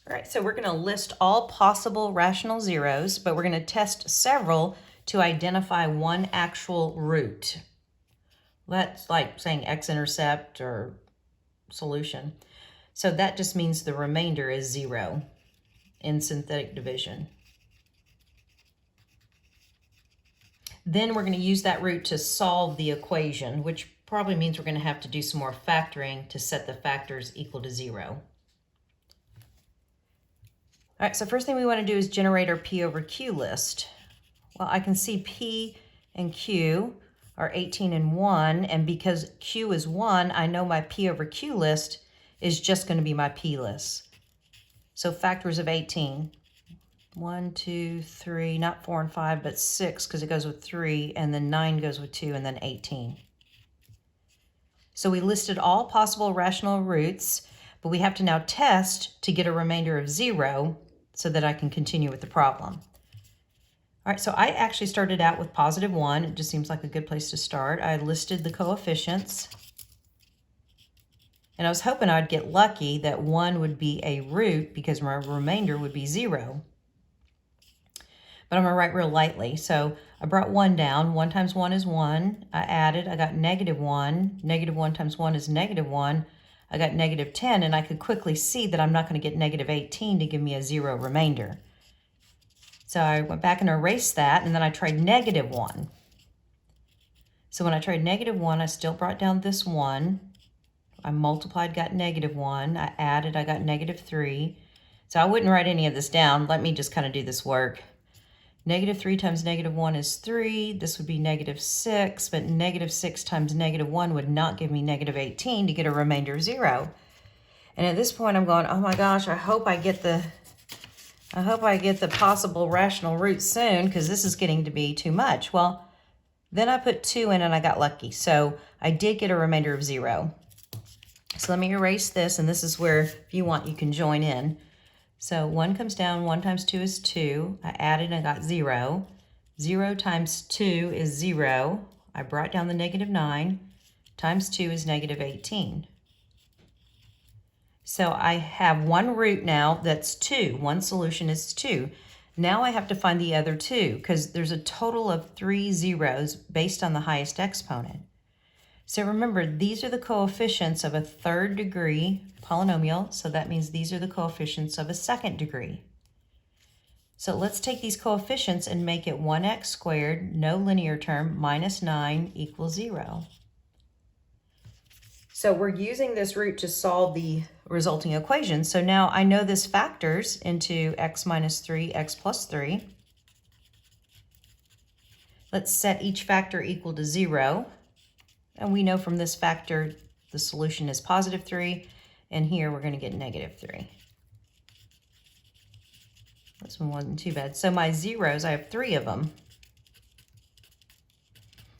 All right, so we're going to list all possible rational zeros, but we're going to test several to identify one actual root. That's like saying x-intercept or solution. So that just means the remainder is 0 in synthetic division. Then we're going to use that root to solve the equation, which probably means we're going to have to do some more factoring to set the factors equal to 0. All right, so first thing we want to do is generate our P over Q list. Well, I can see P and Q are 18 and 1, and because Q is 1, I know my P over Q list is just going to be my P list. So factors of 18. 1, 2, 3, not 4 and 5, but 6 because it goes with 3, and then 9 goes with 2, and then 18. So we listed all possible rational roots, but we have to now test to get a remainder of 0 so that I can continue with the problem. All right, so I actually started out with positive 1. It just seems like a good place to start. I listed the coefficients. And I was hoping I'd get lucky that 1 would be a root because my remainder would be 0. But I'm going to write real lightly. So I brought 1 down. 1 times 1 is 1. I added. I got negative 1. Negative 1 times 1 is negative 1. I got negative 10, and I could quickly see that I'm not going to get negative 18 to give me a 0 remainder. So I went back and erased that, and then I tried negative 1. So when I tried negative 1, I still brought down this 1. I multiplied, got negative 1. I added, I got negative 3. So I wouldn't write any of this down. Let me just kind of do this work. Negative 3 times negative 1 is 3. This would be negative 6, but negative 6 times negative 1 would not give me negative 18 to get a remainder of 0. And at this point, I'm going, oh my gosh, I hope I get the possible rational root soon because this is getting to be too much. Well, then I put 2 in and I got lucky. So I did get a remainder of 0. So let me erase this, and this is where, if you want, you can join in. So 1 comes down, 1 times 2 is 2. I added and I got 0. 0 times 2 is 0. I brought down the negative 9. Times 2 is negative 18. So I have one root now that's 2. One solution is 2. Now I have to find the other 2 because there's a total of 3 zeros based on the highest exponent. So remember, these are the coefficients of a third degree polynomial, so that means these are the coefficients of a second degree. So let's take these coefficients and make it 1x squared, no linear term, minus 9 equals 0. So we're using this root to solve the resulting equation. So now I know this factors into x minus 3, x plus 3. Let's set each factor equal to 0. And we know from this factor, the solution is positive 3, and here we're going to get negative 3. This one wasn't too bad. So my zeros, I have 3 of them.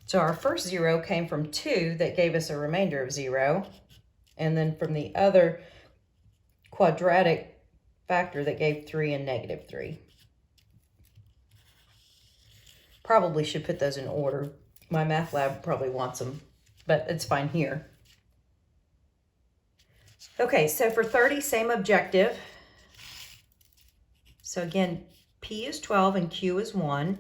So our first 0 came from 2 that gave us a remainder of 0, and then from the other quadratic factor that gave 3 and negative 3. Probably should put those in order. My math lab probably wants them, but it's fine here. Okay, so for 30, same objective. So again, P is 12 and Q is 1.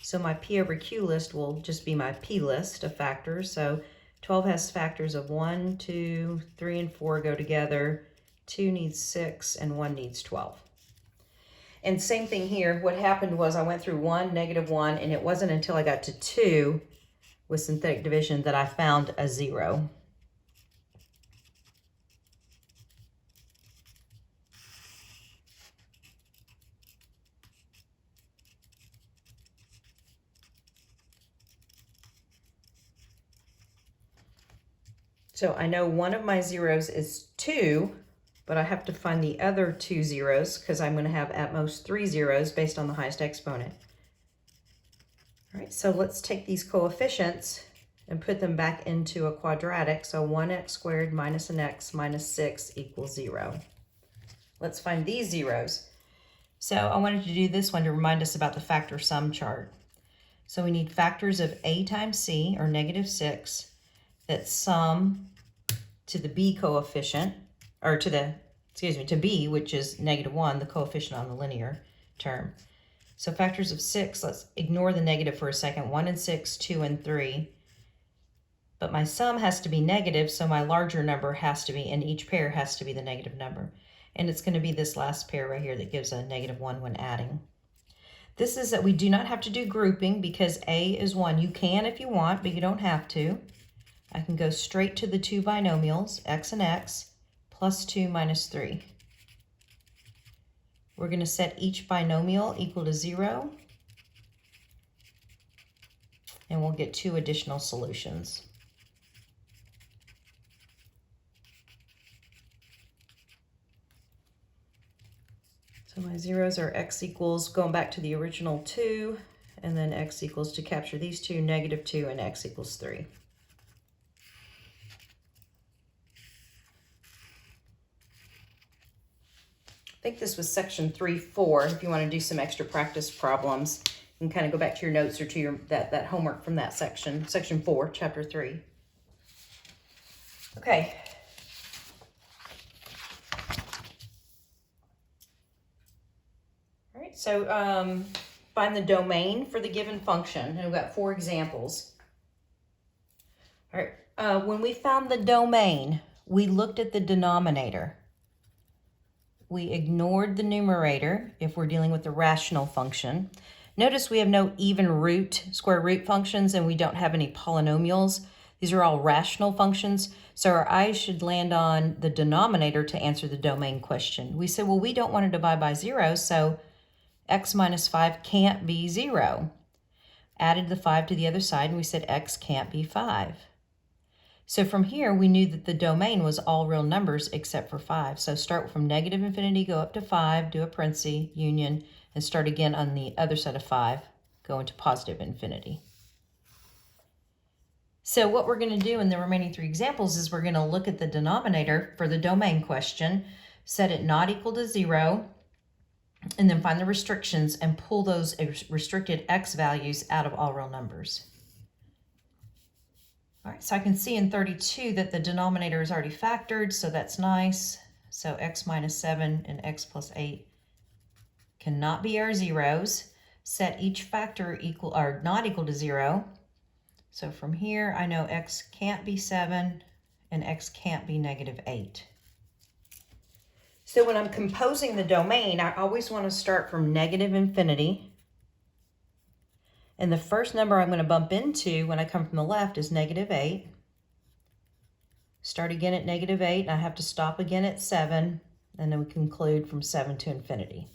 So my P over Q list will just be my P list of factors. So 12 has factors of 1, 2, 3, and 4 go together. 2 needs 6, and 1 needs 12. And same thing here. What happened was I went through 1, negative 1, and it wasn't until I got to 2 with synthetic division that I found a 0. So I know one of my zeros is 2, but I have to find the other 2 zeros because I'm going to have at most 3 zeros based on the highest exponent. All right, so let's take these coefficients and put them back into a quadratic. So 1x squared minus an x minus 6 equals 0. Let's find these zeros. So I wanted to do this one to remind us about the factor sum chart. So we need factors of a times c, or negative 6, that sum to the b coefficient, or to the to b, which is -1, the coefficient on the linear term. So factors of 6, let's ignore the negative for a second. 1 and 6, 2 and 3. But my sum has to be negative, so my larger number has to be, and each pair has to be the negative number. And it's going to be this last pair right here that gives a -1 when adding. This is that we do not have to do grouping because A is 1. You can if you want, but you don't have to. I can go straight to the two binomials, x and x, plus 2 minus 3. We're going to set each binomial equal to 0, and we'll get 2 additional solutions. So my zeros are x equals, going back to the original 2, and then x equals, to capture these two, -2, and x equals 3. I think this was section 3-4. If you want to do some extra practice problems, you can kind of go back to your notes or to your that homework from that section, section 4, chapter 3. Okay. All right, so find the domain for the given function, and we've got 4 examples. All right, when we found the domain, we looked at the denominator. We ignored the numerator if we're dealing with the rational function. Notice we have no even root, square root functions, and we don't have any polynomials. These are all rational functions, so our eyes should land on the denominator to answer the domain question. We said, well, we don't want to divide by 0, so x minus 5 can't be 0. Added the 5 to the other side, and we said x can't be 5. So from here, we knew that the domain was all real numbers except for 5. So start from -infinity, go up to 5, do a parenthesis, union, and start again on the other side of 5, go into positive infinity. So what we're going to do in the remaining 3 examples is we're going to look at the denominator for the domain question, set it not equal to 0, and then find the restrictions and pull those restricted x values out of all real numbers. All right, so I can see in 32 that the denominator is already factored, so that's nice. So x minus 7 and x plus 8 cannot be our zeros. Set each factor equal or not equal to 0. So from here, I know x can't be 7 and x can't be -8. So when I'm composing the domain, I always want to start from -infinity. And the first number I'm going to bump into when I come from the left is -8. Start again at -8, and I have to stop again at 7, and then we conclude from 7 to infinity.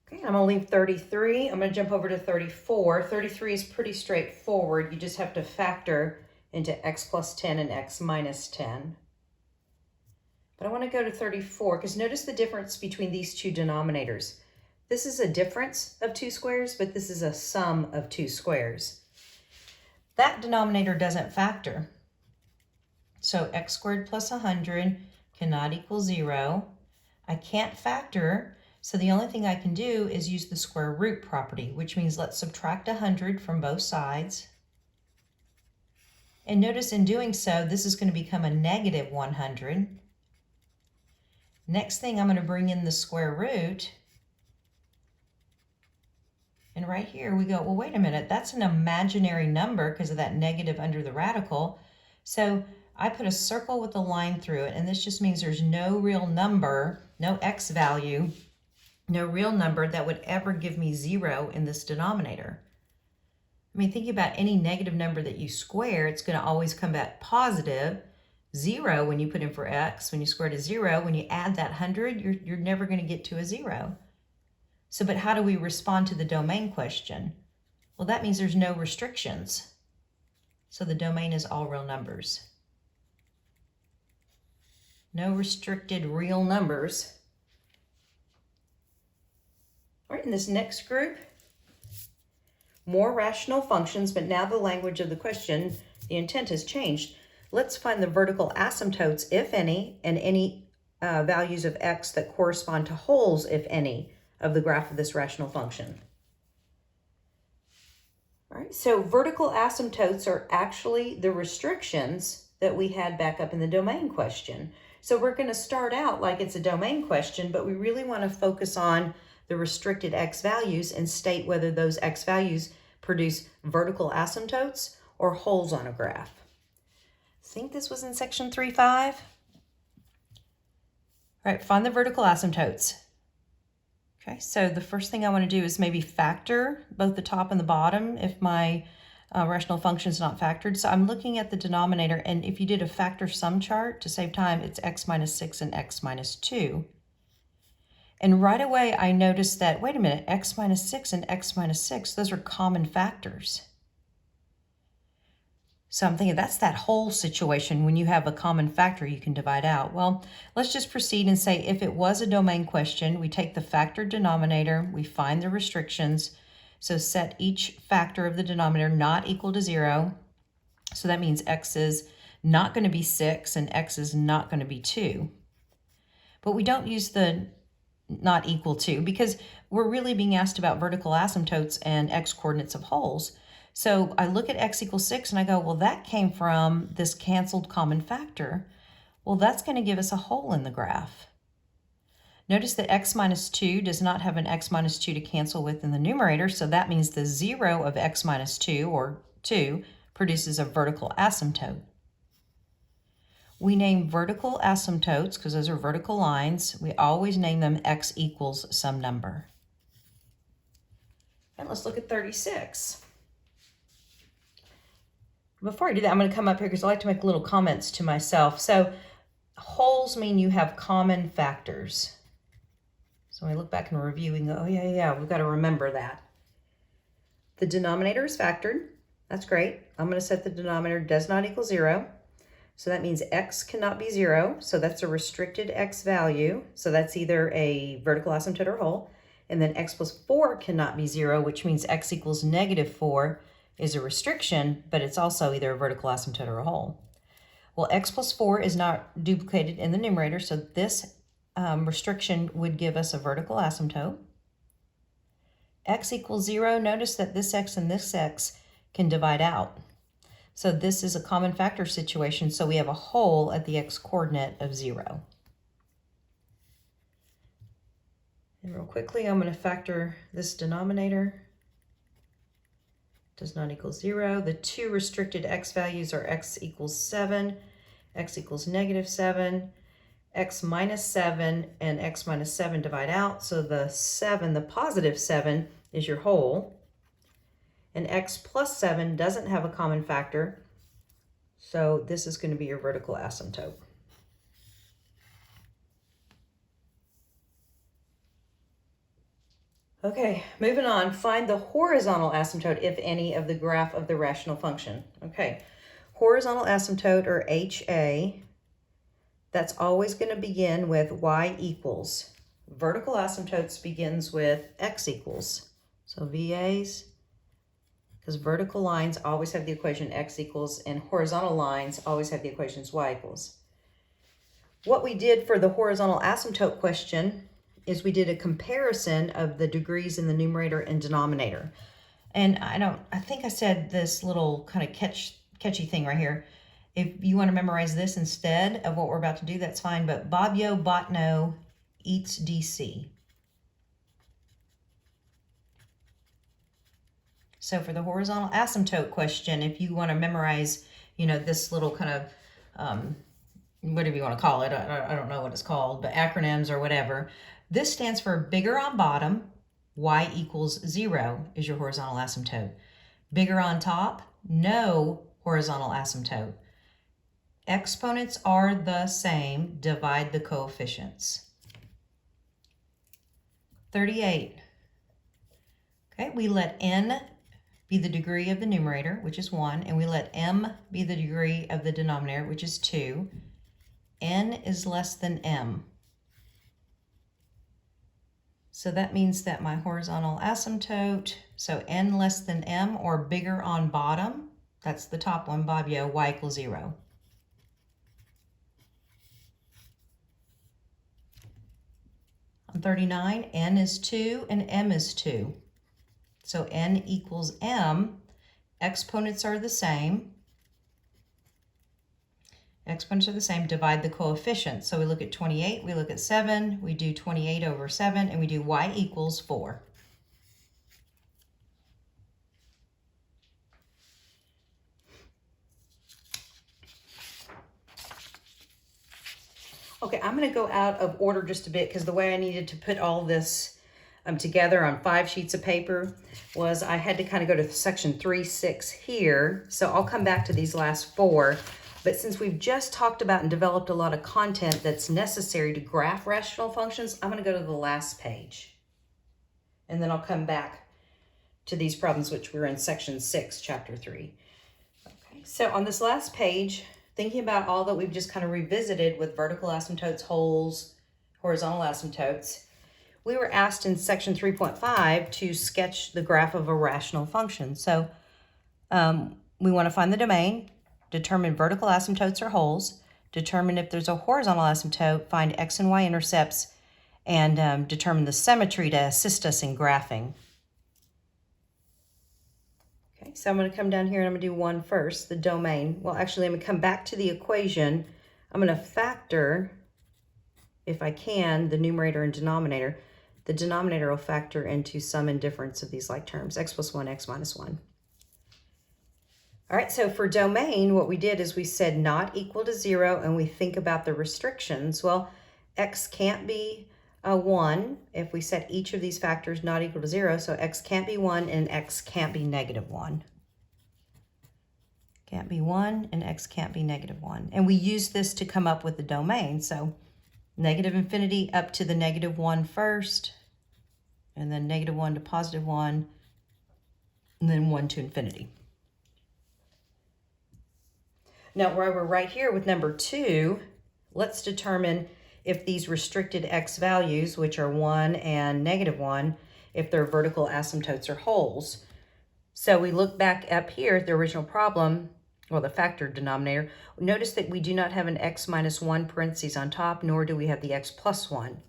Okay, I'm going to leave 33. I'm going to jump over to 34. 33 is pretty straightforward. You just have to factor into x plus 10 and x minus 10. But I want to go to 34 because notice the difference between these two denominators. This is a difference of 2 squares, but this is a sum of 2 squares. That denominator doesn't factor. So x squared plus 100 cannot equal 0. I can't factor, so the only thing I can do is use the square root property, which means let's subtract 100 from both sides. And notice in doing so, this is going to become a -100. Next thing, I'm going to bring in the square root. And right here we go, well, wait a minute, that's an imaginary number because of that negative under the radical. So I put a circle with a line through it, and this just means there's no real number, no x value, no real number that would ever give me 0 in this denominator. I mean, think about any negative number that you square, it's going to always come back positive. 0 when you put in for x, when you square to 0, when you add that 100, you're never going to get to a 0. So, but how do we respond to the domain question? Well, that means there's no restrictions. So the domain is all real numbers. No restricted real numbers. All right, in this next group, more rational functions, but now the language of the question, the intent has changed. Let's find the vertical asymptotes, if any, and any values of x that correspond to wholes, if any, of the graph of this rational function. All right, so vertical asymptotes are actually the restrictions that we had back up in the domain question. So we're going to start out like it's a domain question, but we really want to focus on the restricted x values and state whether those x values produce vertical asymptotes or holes on a graph. I think this was in section 3.5. All right, find the vertical asymptotes. Okay, so the first thing I want to do is maybe factor both the top and the bottom if my rational function is not factored. So I'm looking at the denominator, and if you did a factor sum chart to save time, it's x minus 6 and x minus 2. And right away I noticed that, wait a minute, x minus 6 and x minus 6, those are common factors. So I'm thinking that's that whole situation. When you have a common factor, you can divide out. Well, let's just proceed and say if it was a domain question, we take the factored denominator, we find the restrictions. So set each factor of the denominator not equal to 0. So that means x is not going to be 6 and x is not going to be 2. But we don't use the not equal to because we're really being asked about vertical asymptotes and x coordinates of holes. So I look at x equals 6 and I go, well, that came from this canceled common factor. Well, that's going to give us a hole in the graph. Notice that x minus 2 does not have an x minus 2 to cancel with in the numerator, so that means the 0 of x minus 2, or 2, produces a vertical asymptote. We name vertical asymptotes, because those are vertical lines, we always name them x equals some number. And let's look at 36. Before I do that, I'm going to come up here because I like to make little comments to myself. So holes mean you have common factors. So when I look back and review, we can go, oh yeah, we've got to remember that. The denominator is factored. That's great. I'm going to set the denominator does not equal 0. So that means x cannot be 0. So that's a restricted x value. So that's either a vertical asymptote or hole. And then x plus 4 cannot be 0, which means x equals negative 4 is a restriction, but it's also either a vertical asymptote or a hole. Well, x plus 4 is not duplicated in the numerator, so this restriction would give us a vertical asymptote. X equals 0, notice that this x and this x can divide out. So this is a common factor situation, so we have a hole at the x coordinate of 0. And real quickly, I'm going to factor this denominator. Does not equal 0. The two restricted x values are x equals 7, x equals negative 7, x minus 7, and x minus 7 divide out. So the 7, the positive 7, is your hole. And x plus 7 doesn't have a common factor. So this is going to be your vertical asymptote. Okay, moving on. Find the horizontal asymptote, if any, of the graph of the rational function. Okay, horizontal asymptote, or HA, that's always going to begin with y equals. Vertical asymptotes begins with x equals. So VAs, because vertical lines always have the equation x equals, and horizontal lines always have the equations y equals. What we did for the horizontal asymptote question is we did a comparison of the degrees in the numerator and denominator. And I think I said this little kind of catchy thing right here. If you want to memorize this instead of what we're about to do, that's fine. But Bob-yo, bot-no, eats DC. So for the horizontal asymptote question, if you want to memorize, this little kind of, whatever you want to call it, I don't know what it's called, but acronyms or whatever. This stands for bigger on bottom, y equals 0 is your horizontal asymptote. Bigger on top, no horizontal asymptote. Exponents are the same, divide the coefficients. 38. Okay, we let n be the degree of the numerator, which is 1, and we let m be the degree of the denominator, which is 2. N is less than m. So that means that my horizontal asymptote, so n less than m, or bigger on bottom, that's the top one, Bob-yo, y equals 0. On 39, n is 2 and m is 2. So n equals m. Exponents are the same. Exponents are the same, divide the coefficients. So we look at 28, we look at 7, we do 28 over 7, and we do y equals 4. Okay, I'm going to go out of order just a bit because the way I needed to put all this together on 5 sheets of paper was I had to kind of go to section 3.6 here. So I'll come back to these last 4. But since we've just talked about and developed a lot of content that's necessary to graph rational functions, I'm going to go to the last page. And then I'll come back to these problems, which we're in section 6, chapter 3. Okay, so on this last page, thinking about all that we've just kind of revisited with vertical asymptotes, holes, horizontal asymptotes, we were asked in section 3.5 to sketch the graph of a rational function. So we want to find the domain, determine vertical asymptotes or holes, determine if there's a horizontal asymptote, find x and y intercepts, and determine the symmetry to assist us in graphing. Okay, so I'm going to come down here and I'm going to do 1 first, the domain. Well, actually, I'm going to come back to the equation. I'm going to factor, if I can, the numerator and denominator. The denominator will factor into sum and difference of these like terms, x plus 1, x minus 1. All right, so for domain, what we did is we said not equal to 0, and we think about the restrictions. Well, x can't be 1 if we set each of these factors not equal to 0, so x can't be 1 and x can't be negative 1. Can't be 1 and x can't be negative 1. And we use this to come up with the domain. So negative infinity up to the negative 1 first, and then negative 1 to positive 1, and then 1 to infinity. Now, where we're right here with number 2, let's determine if these restricted x values, which are 1 and negative 1, if they're vertical asymptotes or holes. So we look back up here at the original problem, well, the factor denominator. Notice that we do not have an x minus 1 parentheses on top, nor do we have the x plus 1.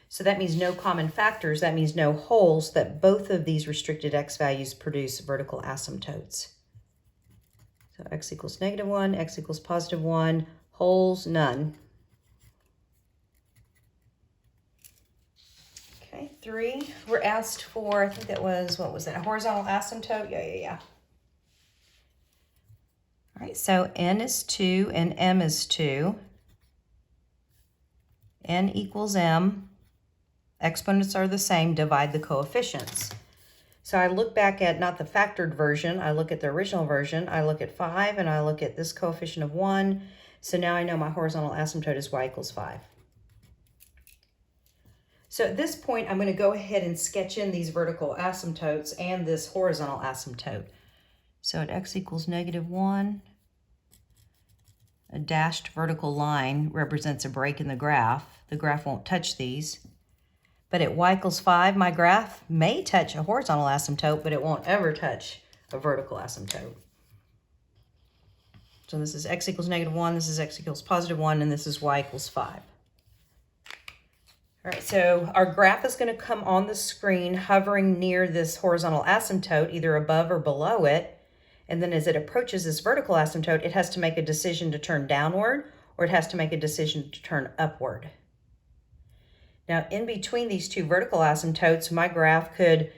So that means no common factors. That means no holes, that both of these restricted x values produce vertical asymptotes. So x equals negative 1, x equals positive 1, holes, none. Okay, 3, we're asked for, I think that was, what was that, a horizontal asymptote? Yeah. All right, so n is 2 and m is 2. N equals m. Exponents are the same, divide the coefficients. So I look back at not the factored version, I look at the original version, I look at 5, and I look at this coefficient of 1. So now I know my horizontal asymptote is y equals 5. So at this point, I'm going to go ahead and sketch in these vertical asymptotes and this horizontal asymptote. So at x equals negative 1, a dashed vertical line represents a break in the graph. The graph won't touch these. But at y equals 5, my graph may touch a horizontal asymptote, but it won't ever touch a vertical asymptote. So this is x equals negative 1, this is x equals positive 1, and this is y equals 5. All right, so our graph is going to come on the screen hovering near this horizontal asymptote, either above or below it. And then as it approaches this vertical asymptote, it has to make a decision to turn downward, or it has to make a decision to turn upward. Now, in between these two vertical asymptotes, my graph could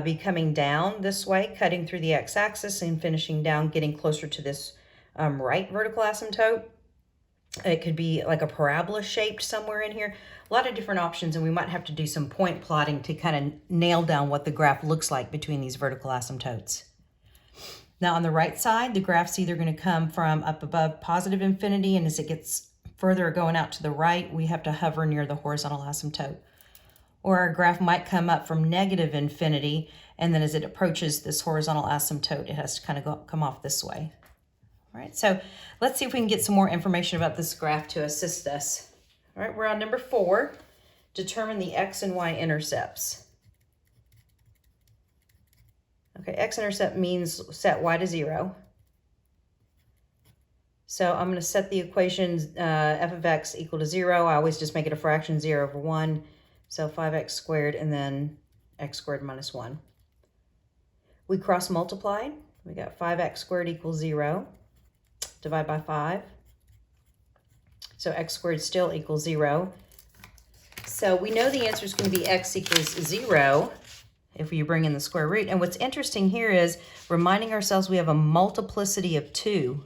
be coming down this way, cutting through the x-axis and finishing down, getting closer to this right vertical asymptote. It could be like a parabola shaped somewhere in here. A lot of different options, and we might have to do some point plotting to kind of nail down what the graph looks like between these vertical asymptotes. Now, on the right side, the graph's either going to come from up above positive infinity, and as it gets further going out to the right, we have to hover near the horizontal asymptote. Or our graph might come up from negative infinity, and then as it approaches this horizontal asymptote, it has to kind of come off this way. All right, so let's see if we can get some more information about this graph to assist us. All right, we're on number 4. Determine the x and y intercepts. Okay, x-intercept means set y to 0. So I'm going to set the equation f of x equal to 0. I always just make it a fraction, 0 over 1. So 5x squared and then x squared minus 1. We cross multiply. We got 5x squared equals 0. Divide by 5. So x squared still equals 0. So we know the answer is going to be x equals 0 if you bring in the square root. And what's interesting here is reminding ourselves we have a multiplicity of 2,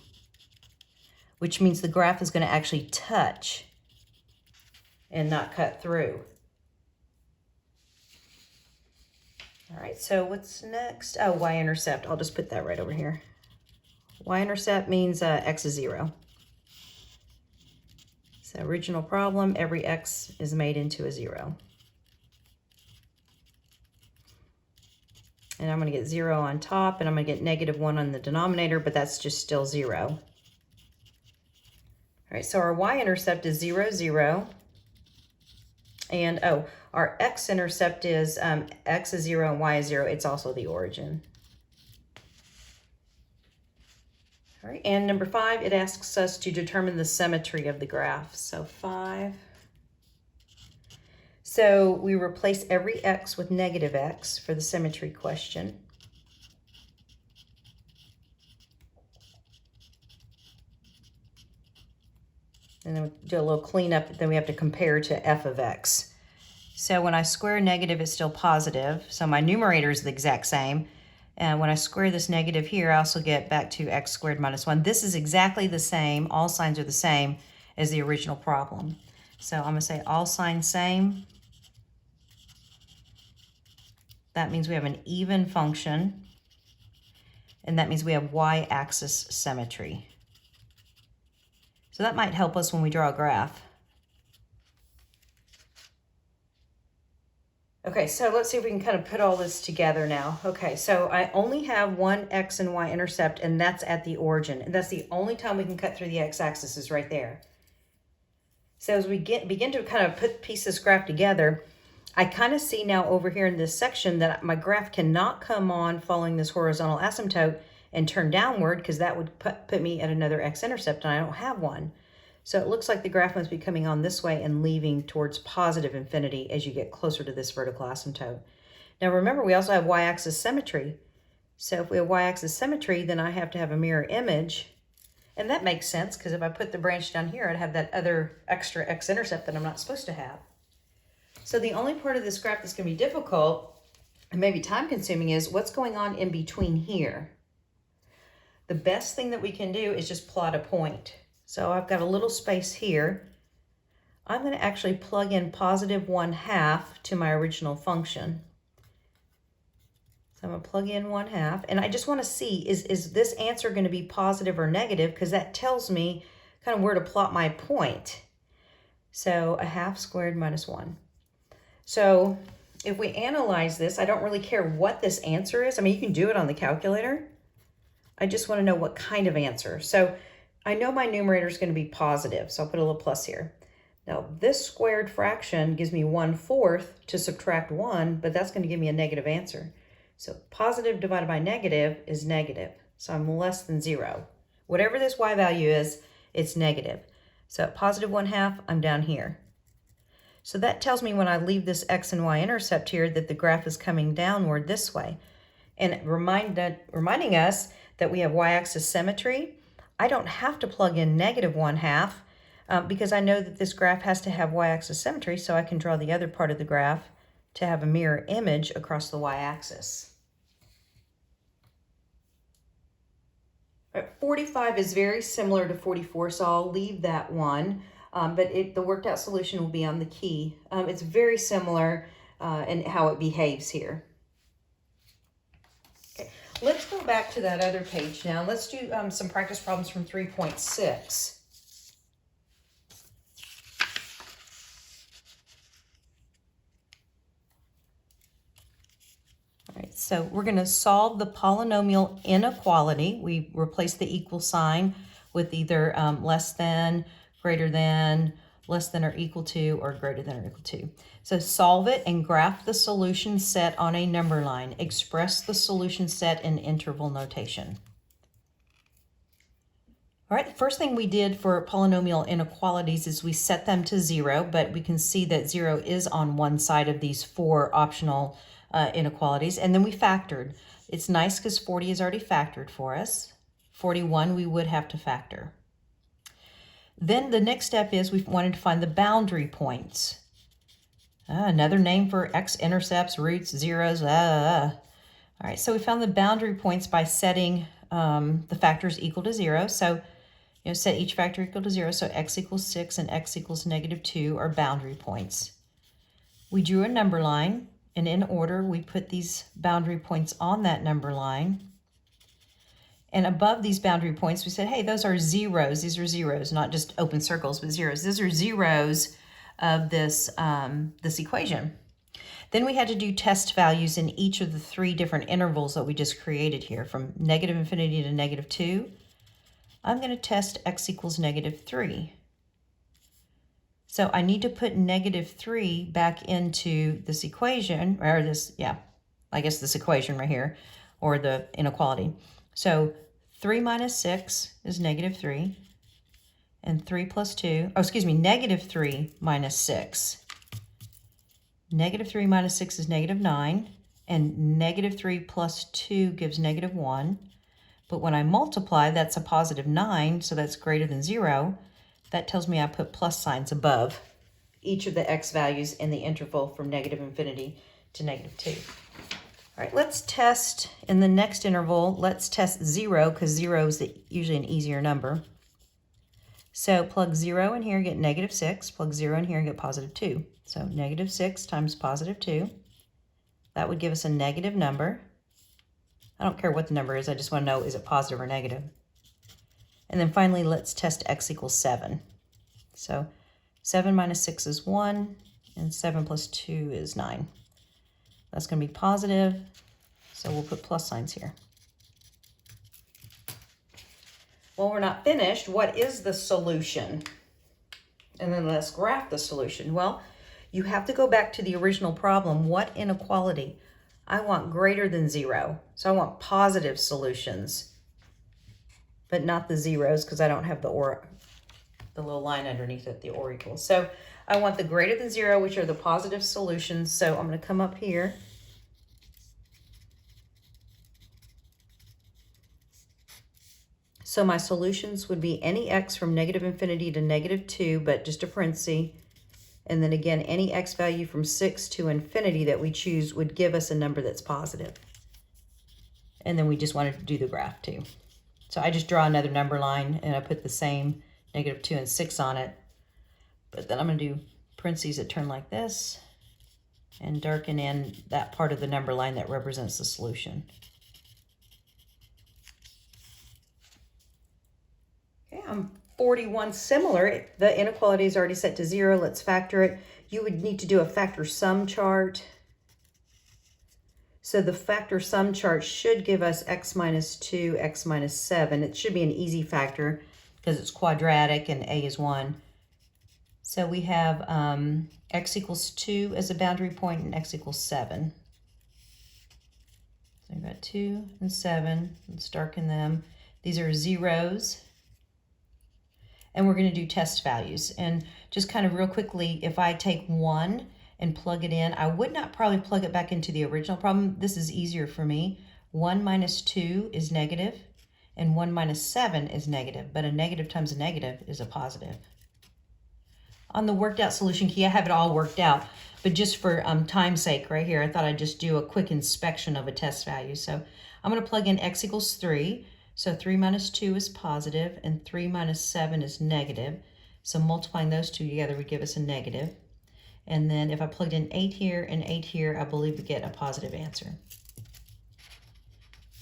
which means the graph is going to actually touch and not cut through. All right, so what's next? Oh, y-intercept. I'll just put that right over here. Y-intercept means x is 0. So original problem, every x is made into a 0. And I'm going to get 0 on top, and I'm going to get -1 on the denominator, but that's just still 0. All right, so our y-intercept is 0, 0. And, oh, our x-intercept is x is 0 and y is 0. It's also the origin. All right, and number 5, it asks us to determine the symmetry of the graph. So 5. So we replace every x with -x for the symmetry question. And then we do a little cleanup, then we have to compare to f of x. So when I square negative, it's still positive. So my numerator is the exact same. And when I square this negative here, I also get back to x squared minus 1. This is exactly the same, all signs are the same as the original problem. So I'm going to say all signs same. That means we have an even function. And that means we have y-axis symmetry. So that might help us when we draw a graph. Okay, so let's see if we can kind of put all this together now. Okay, so I only have one x and y intercept, and that's at the origin. And that's the only time we can cut through the x-axis is right there. So as we begin to kind of piece this graph together, I kind of see now over here in this section that my graph cannot come on following this horizontal asymptote and turn downward, because that would put me at another x-intercept, and I don't have one. So it looks like the graph must be coming on this way and leaving towards positive infinity as you get closer to this vertical asymptote. Now remember, we also have y-axis symmetry. So if we have y-axis symmetry, then I have to have a mirror image. And that makes sense, because if I put the branch down here, I'd have that other extra x-intercept that I'm not supposed to have. So the only part of this graph that's going to be difficult and maybe time-consuming is what's going on in between here. The best thing that we can do is just plot a point. So I've got a little space here. I'm going to actually plug in +1/2 to my original function. So I'm going to plug in 1/2, and I just want to see, is this answer going to be positive or negative? Because that tells me kind of where to plot my point. So 1/2 squared minus 1. So if we analyze this, I don't really care what this answer is. I mean, you can do it on the calculator. I just want to know what kind of answer. So I know my numerator is going to be positive, so I'll put a little plus here. Now, this squared fraction gives me 1/4 to subtract 1, but that's going to give me a negative answer. So positive divided by negative is negative, so I'm less than 0. Whatever this y value is, it's negative. So at +1/2, I'm down here. So that tells me when I leave this x and y intercept here that the graph is coming downward this way. And reminding us that we have y-axis symmetry, I don't have to plug in -1/2 because I know that this graph has to have y-axis symmetry, so I can draw the other part of the graph to have a mirror image across the y-axis. 45 is very similar to 44, so I'll leave that one, but the worked out solution will be on the key. It's very similar in how it behaves here. Let's go back to that other page now. Let's do some practice problems from 3.6. All right, so we're going to solve the polynomial inequality. We replace the equal sign with either less than, greater than, less than or equal to, or greater than or equal to. So solve it and graph the solution set on a number line. Express the solution set in interval notation. All right, the first thing we did for polynomial inequalities is we set them to 0, but we can see that 0 is on one side of these 4 optional inequalities, and then we factored. It's nice because 40 is already factored for us. 41 we would have to factor. Then the next step is we wanted to find the boundary points. Another name for x-intercepts, roots, zeros. All right, so we found the boundary points by setting the factors equal to 0. So, set each factor equal to 0. So x equals 6 and x equals -2 are boundary points. We drew a number line, and in order, we put these boundary points on that number line. And above these boundary points, we said, hey, those are zeros. These are zeros, not just open circles, but zeros. These are zeros of this, this equation. Then we had to do test values in each of the 3 different intervals that we just created here, from -∞ to -2. I'm going to test x equals -3. So I need to put -3 back into this equation, or this, I guess this equation right here, or the inequality. So 3 minus 6 is -3, and 3 plus 2, -3 minus 6. -3 minus 6 is -9, and -3 plus 2 gives -1. But when I multiply, that's a +9, so that's greater than 0. That tells me I put plus signs above each of the x values in the interval from -∞ to -2. All right, let's test in the next interval. Let's test 0, because 0 is usually an easier number. So plug 0 in here, get -6. Plug 0 in here and get +2. So -6 times +2. That would give us a negative number. I don't care what the number is. I just want to know, is it positive or negative? And then finally, let's test x equals 7. So 7 minus 6 is 1, and 7 plus 2 is 9. That's going to be positive, so we'll put plus signs here. Well, we're not finished. What is the solution? And then let's graph the solution. Well, you have to go back to the original problem. What inequality? I want greater than 0, so I want positive solutions, but not the zeros, because I don't have the little line underneath it, the or equals. So I want the greater than 0, which are the positive solutions. So I'm going to come up here. So my solutions would be any x from -∞ to -2, but just a parenthesis. And then again, any x value from 6 to infinity that we choose would give us a number that's positive. And then we just wanted to do the graph too. So I just draw another number line, and I put the same -2 and 6 on it. But then I'm going to do parentheses that turn like this and darken in that part of the number line that represents the solution. Okay, I'm 41 similar. The inequality is already set to 0. Let's factor it. You would need to do a factor sum chart. So the factor sum chart should give us x minus 2, x minus 7. It should be an easy factor because it's quadratic and a is 1. So we have x equals 2 as a boundary point and x equals 7. So we've got 2 and 7. Let's darken them. These are zeros. And we're going to do test values. And just kind of real quickly, if I take 1 and plug it in, I would not probably plug it back into the original problem. This is easier for me. 1 minus 2 is negative, and 1 minus 7 is negative, but a negative times a negative is a positive. On the worked out solution key, I have it all worked out, but just for time's sake right here, I thought I'd just do a quick inspection of a test value. So I'm going to plug in x equals 3. So 3 minus 2 is positive, and 3 minus 7 is negative. So multiplying those two together would give us a negative. And then if I plugged in 8 here and 8 here, I believe we get a positive answer.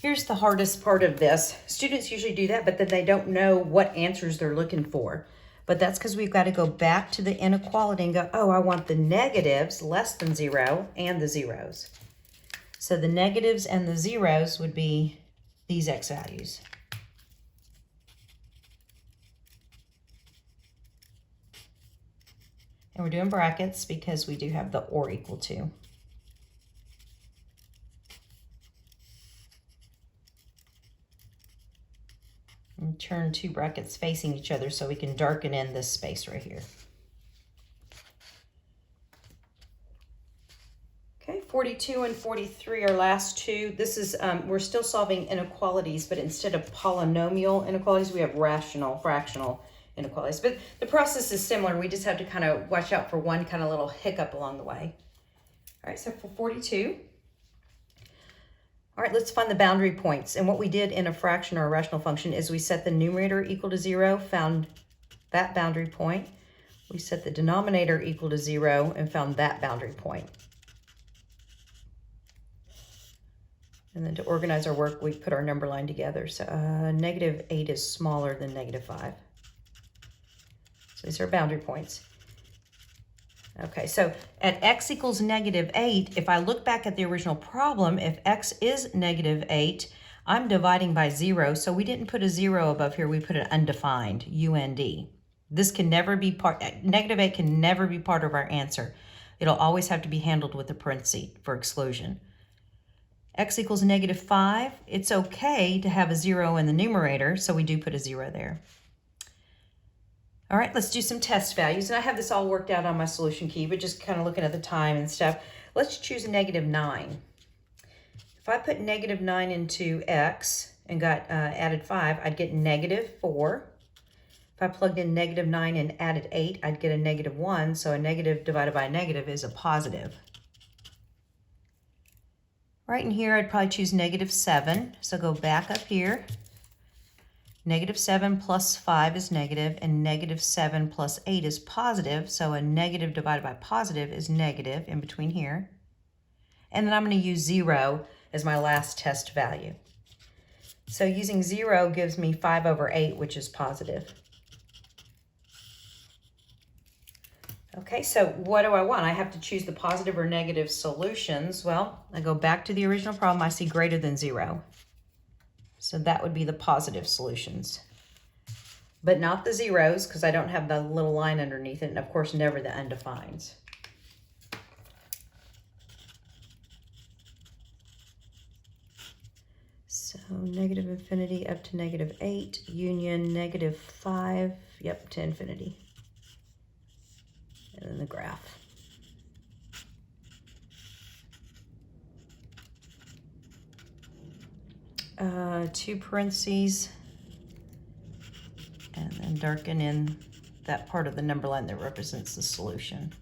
Here's the hardest part of this. Students usually do that, but then they don't know what answers they're looking for. But that's because we've got to go back to the inequality and go, oh, I want the negatives less than 0 and the zeros. So the negatives and the zeros would be these x values. And we're doing brackets because we do have the or equal to. And turn 2 brackets facing each other so we can darken in this space right here. Okay, 42 and 43 are last two. This is, we're still solving inequalities, but instead of polynomial inequalities, we have rational, fractional inequalities. But the process is similar. We just have to kind of watch out for one kind of little hiccup along the way. All right, so for 42. All right, let's find the boundary points. And what we did in a fraction or a rational function is we set the numerator equal to 0, found that boundary point. We set the denominator equal to 0 and found that boundary point. And then to organize our work, we put our number line together. So -8 is smaller than -5. So these are boundary points. Okay, so at x equals -8, if I look back at the original problem, if x is -8, I'm dividing by 0, so we didn't put a 0 above here, we put an undefined, UND. This can never be part, -8 can never be part of our answer. It'll always have to be handled with a parenthesis for exclusion. X equals -5, it's okay to have a 0 in the numerator, so we do put a 0 there. All right, let's do some test values. And I have this all worked out on my solution key, but just kind of looking at the time and stuff. Let's choose -9. If I put -9 into x and got added 5, I'd get -4. If I plugged in -9 and added 8, I'd get a -1. So a negative divided by a negative is a positive. Right in here, I'd probably choose -7. So go back up here. -7 plus 5 is negative, and -7 plus 8 is positive. So a negative divided by positive is negative in between here. And then I'm going to use 0 as my last test value. So using 0 gives me 5/8, which is positive. Okay, so what do I want? I have to choose the positive or negative solutions. Well, I go back to the original problem. I see greater than 0. So that would be the positive solutions. But not the zeros, because I don't have the little line underneath it, and of course never the undefines. So -infinity up to -8, union -5, yep, to infinity. And then the graph. Two parentheses, and then darken in that part of the number line that represents the solution.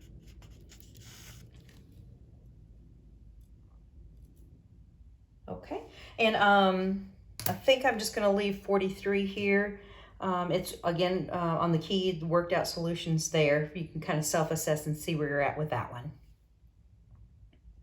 Okay, and I think I'm just going to leave 43 here. It's again on the key, the worked out solutions there. You can kind of self-assess and see where you're at with that one.